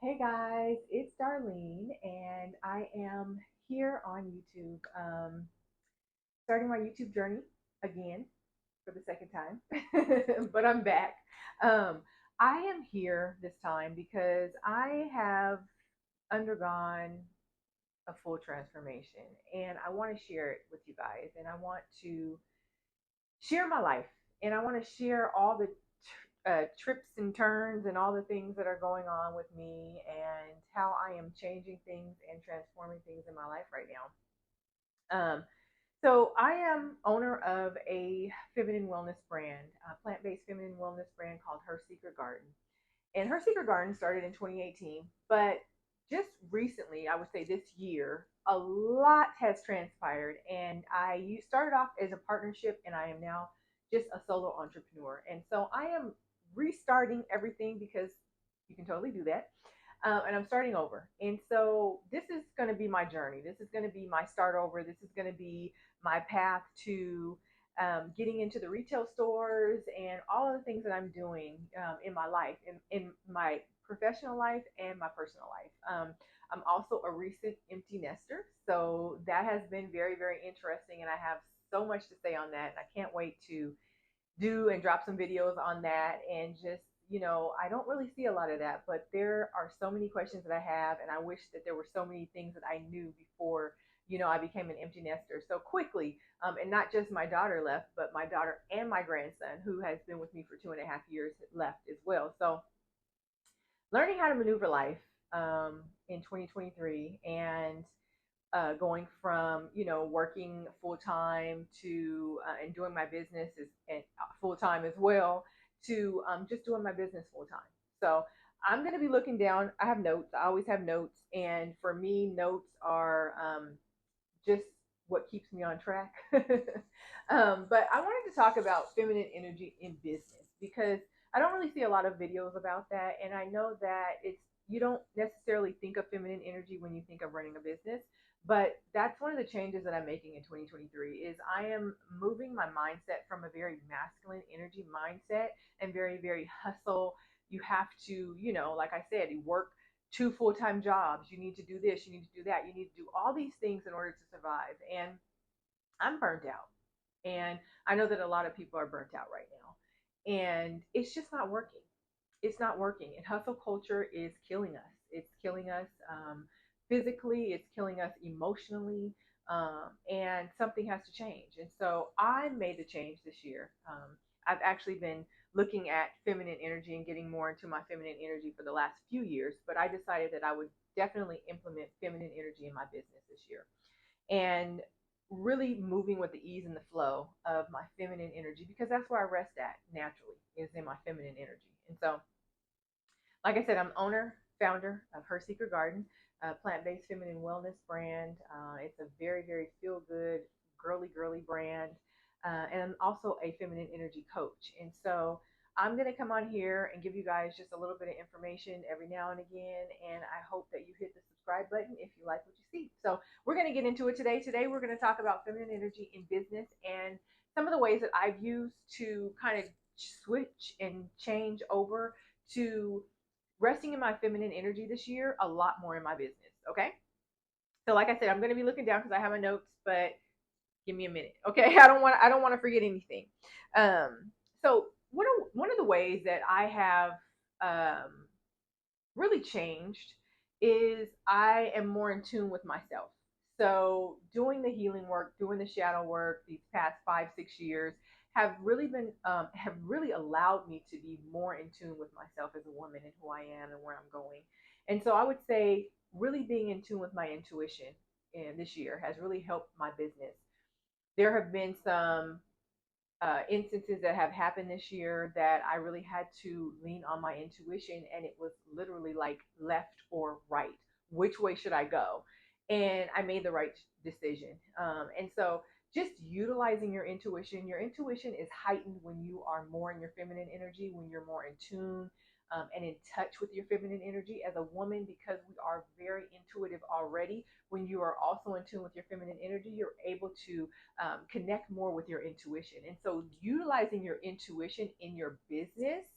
Hey guys, it's Darlene, and I am here on YouTube, starting my YouTube journey again for the second time, but I'm back. Um, I am here this time because I have undergone a full transformation, and I want to share it with you guys, and I want to share my life, and I want to share all the trips and turns and all the things that are going on with me and how I am changing things and transforming things in my life right now. So I am owner of a feminine wellness brand, a plant-based feminine wellness brand called Her Secret Garden. And Her Secret Garden started in 2018, but just recently, I would say this year, a lot has transpired. And I started off as a partnership, and I am now just a solo entrepreneur. And so I am restarting everything because you can totally do that. And I'm starting over. And so this is going to be my journey. This is going to be my start over. This is going to be my path to getting into the retail stores and all of the things that I'm doing in my life, in my professional life and my personal life. I'm also a recent empty nester. So that has been very, very interesting. And I have so much to say on that. And I can't wait to do and drop some videos on that and just I don't really see a lot of that, but there are so many questions that I have, and I wish that there were so many things that I knew before I became an empty nester so quickly. And not just my daughter left, but my daughter and my grandson, who has been with me for 2.5 years, left as well. So learning how to maneuver life in 2023, and going from working full time to and doing my business and full time as well, to just doing my business full time. So I'm going to be looking down. I have notes. I always have notes, and for me, notes are just what keeps me on track. But I wanted to talk about feminine energy in business because I don't really see a lot of videos about that, and I know that it's you don't necessarily think of feminine energy when you think of running a business, but that's one of the changes that I'm making in 2023 is I am moving my mindset from a very masculine energy mindset and very, very hustle. You have to, like I said, you work two full-time jobs. You need to do this, you need to do that, you need to do all these things in order to survive. And I'm burnt out. And I know that a lot of people are burnt out right now. And it's just not working. It's not working. And hustle culture is killing us. It's killing us physically, it's killing us emotionally. And something has to change. And so I made the change this year. I've actually been looking at feminine energy and getting more into my feminine energy for the last few years, but I decided that I would definitely implement feminine energy in my business this year. And really moving with the ease and the flow of my feminine energy, because that's where I rest at naturally, is in my feminine energy. And so, like I said, I'm owner, founder of Her Secret Garden, a plant-based feminine wellness brand. It's a very, very feel-good, girly brand. And I'm also a feminine energy coach. And so I'm going to come on here and give you guys just a little bit of information every now and again. And I hope that you hit the subscribe button if you like what you see. So we're going to get into it today. Today, we're going to talk about feminine energy in business and some of the ways that I've used to kind of switch and change over to resting in my feminine energy this year a lot more in my business. Okay. So like I said, I'm going to be looking down because I have my notes, but give me a minute. Okay. I don't want to forget anything. So one of the ways that I have um, really changed is I am more in tune with myself. So doing the healing work, doing the shadow work these past 5, 6 years have really allowed me to be more in tune with myself as a woman and who I am and where I'm going. And so I would say really being in tune with my intuition in this year has really helped my business. There have been some instances that have happened this year that I really had to lean on my intuition, and it was literally like left or right. Which way should I go? And I made the right decision. And so just utilizing your intuition. Your intuition is heightened when you are more in your feminine energy, when you're more in tune and in touch with your feminine energy as a woman, because we are very intuitive already. When you are also in tune with your feminine energy, you're able to connect more with your intuition. And so utilizing your intuition in your business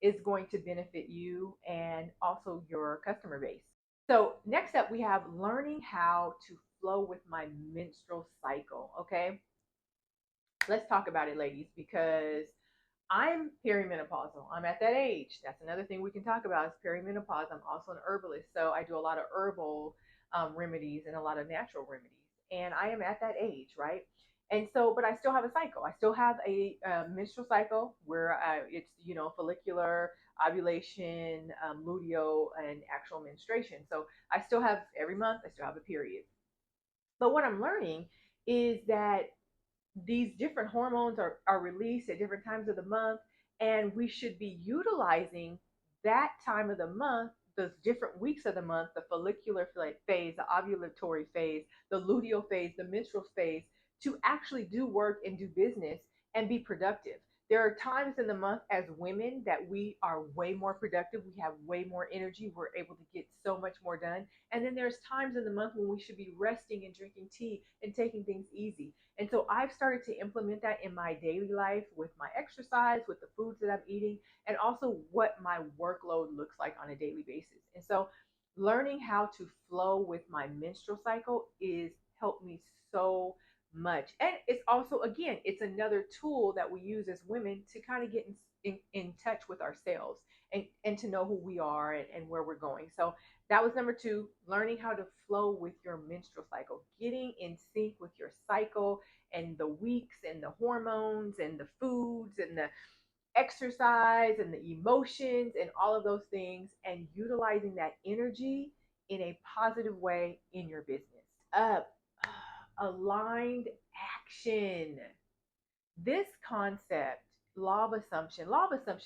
is going to benefit you and also your customer base. So, next up, we have learning how to flow with my menstrual cycle. Okay, let's talk about it, ladies, because I'm perimenopausal. I'm at that age. That's another thing we can talk about is perimenopause. I'm also an herbalist, so I do a lot of herbal remedies and a lot of natural remedies. And I am at that age, right? And so, but I still have a cycle. I still have a menstrual cycle where it's, follicular, ovulation, luteal, and actual menstruation. So I still have every month. I still have a period. But what I'm learning is that these different hormones are released at different times of the month, and we should be utilizing that time of the month, those different weeks of the month, the follicular phase, the ovulatory phase, the luteal phase, the menstrual phase, to actually do work and do business and be productive. There are times in the month as women that we are way more productive. We have way more energy. We're able to get so much more done. And then there's times in the month when we should be resting and drinking tea and taking things easy. And so I've started to implement that in my daily life with my exercise, with the foods that I'm eating, and also what my workload looks like on a daily basis. And so learning how to flow with my menstrual cycle is helped me so much. And it's also, again, it's another tool that we use as women to kind of get in touch with ourselves and to know who we are and where we're going. So that was number two, learning how to flow with your menstrual cycle, getting in sync with your cycle and the weeks and the hormones and the foods and the exercise and the emotions and all of those things, and utilizing that energy in a positive way in your business. Up, aligned action. This concept, law of assumption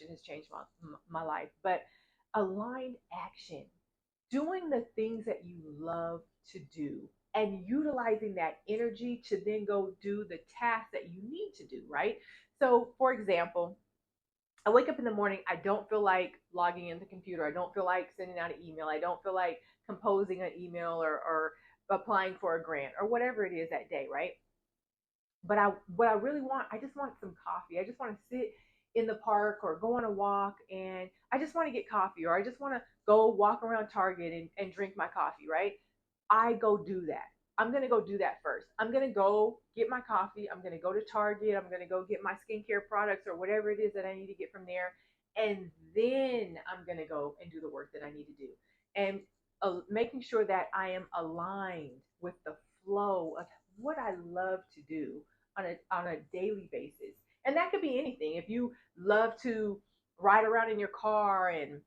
has changed my life, but aligned action, doing the things that you love to do and utilizing that energy to then go do the task that you need to do, right? So, for example, I wake up in the morning, I don't feel like logging in the computer. I don't feel like sending out an email. I don't feel like composing an email or applying for a grant or whatever it is that day, right? But what I really want, I just want some coffee. I just want to sit in the park or go on a walk, and I just want to get coffee, or I just want to go walk around Target and drink my coffee, right? I go do that. I'm going to go do that first. I'm going to go get my coffee. I'm going to go to Target. I'm going to go get my skincare products or whatever it is that I need to get from there. And then I'm going to go and do the work that I need to do. And making sure that I am aligned with the flow of what I love to do on a daily basis. And that could be anything. If you love to ride around in your car and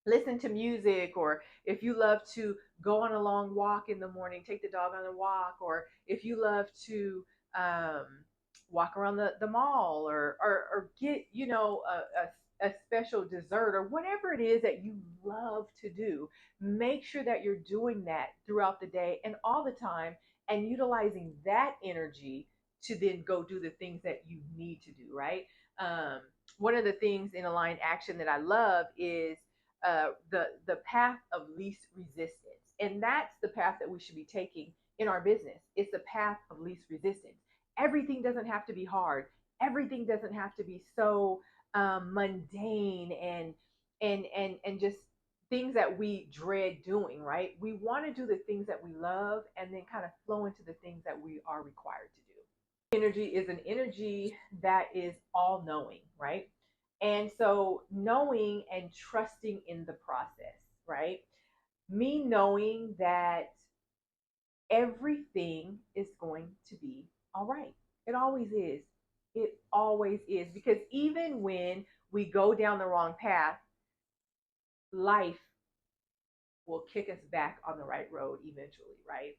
listen to music, or if you love to go on a long walk in the morning, take the dog on a walk, or if you love to um, walk around the mall, or get, a special dessert or whatever it is that you love to do, make sure that you're doing that throughout the day and all the time, and utilizing that energy to then go do the things that you need to do, right? um, One of the things in aligned action that I love is the path of least resistance, and that's the path that we should be taking in our business. It's the path of least resistance. Everything doesn't have to be hard. Everything doesn't have to be so mundane and just things that we dread doing. Right? We want to do the things that we love, and then kind of flow into the things that we are required to do. Energy is an energy that is all knowing, right? And so knowing and trusting in the process, right? Me knowing that everything is going to be all right. It always is. It always is. Because even when we go down the wrong path, life will kick us back on the right road eventually, right?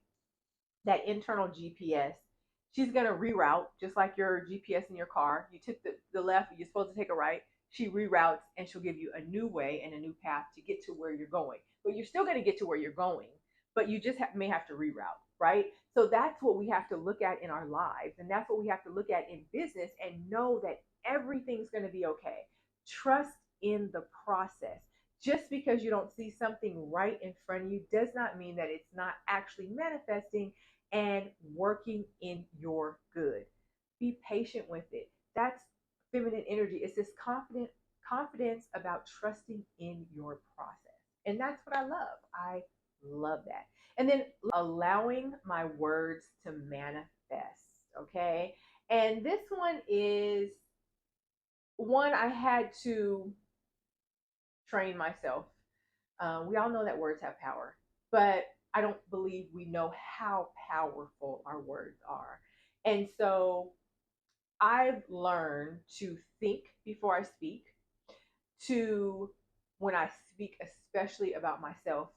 That internal GPS, she's going to reroute, just like your GPS in your car. You took the left, you're supposed to take a right. She reroutes, and she'll give you a new way and a new path to get to where you're going. But you're still going to get to where you're going, but you just may have to reroute, right? So that's what we have to look at in our lives. And that's what we have to look at in business, and know that everything's going to be okay. Trust in the process. Just because you don't see something right in front of you does not mean that it's not actually manifesting and working in your good. Be patient with it. That's feminine energy. It's this confidence about trusting in your process. And that's what I love. I love that. And then allowing my words to manifest. Okay. And this one is one I had to train myself. We all know that words have power, but I don't believe we know how powerful our words are. And so I've learned to think before I speak, to when I speak, especially about myself,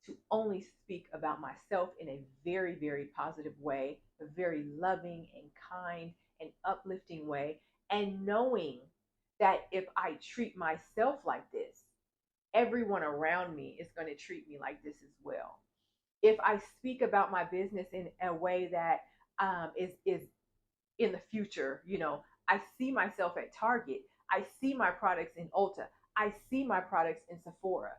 to only speak about myself in a very, very positive way, a very loving and kind and uplifting way, and knowing that if I treat myself like this, everyone around me is going to treat me like this as well. If I speak about my business in a way that is in the future, I see myself at Target, I see my products in Ulta, I see my products in Sephora.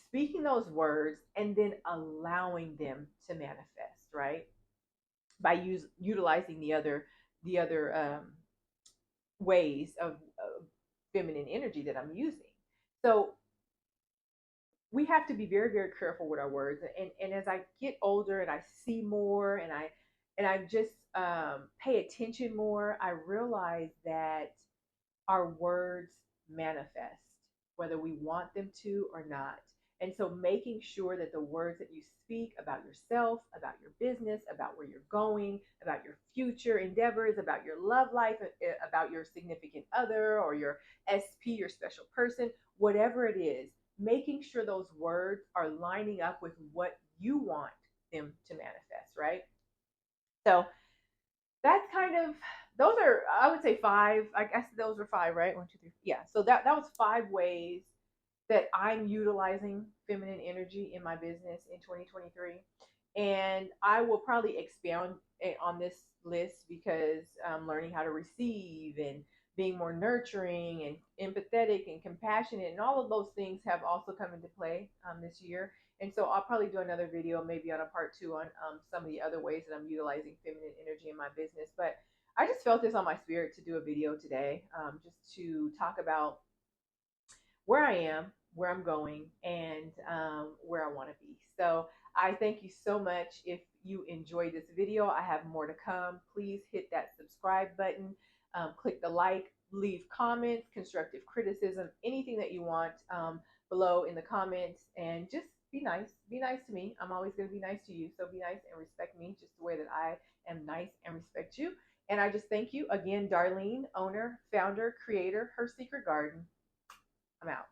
Speaking those words and then allowing them to manifest, right? By utilizing the other ways of feminine energy that I'm using. So we have to be very, very careful with our words. And as I get older and I see more and I just pay attention more, I realize that our words manifest, whether we want them to or not. And so making sure that the words that you speak about yourself, about your business, about where you're going, about your future endeavors, about your love life, about your significant other or your SP, your special person, whatever it is, making sure those words are lining up with what you want them to manifest, right? So that's kind of, those are, I would say five. I guess those were five, right? One, two, three. Yeah. So that was 5 ways that I'm utilizing feminine energy in my business in 2023. And I will probably expand on this list because I'm learning how to receive and being more nurturing and empathetic and compassionate, and all of those things have also come into play this year. And so I'll probably do another video, maybe on a part 2 on some of the other ways that I'm utilizing feminine energy in my business. But I just felt this on my spirit to do a video today, just to talk about where I am, where I'm going, and where I want to be. So I thank you so much. If you enjoyed this video, I have more to come. Please hit that subscribe button, click the like, leave comments, constructive criticism, anything that you want below in the comments, and just be nice. Be nice to me. I'm always going to be nice to you. So be nice and respect me just the way that I am nice and respect you. And I just thank you again, Darlene, owner, founder, creator, Her Secret Garden. I'm out.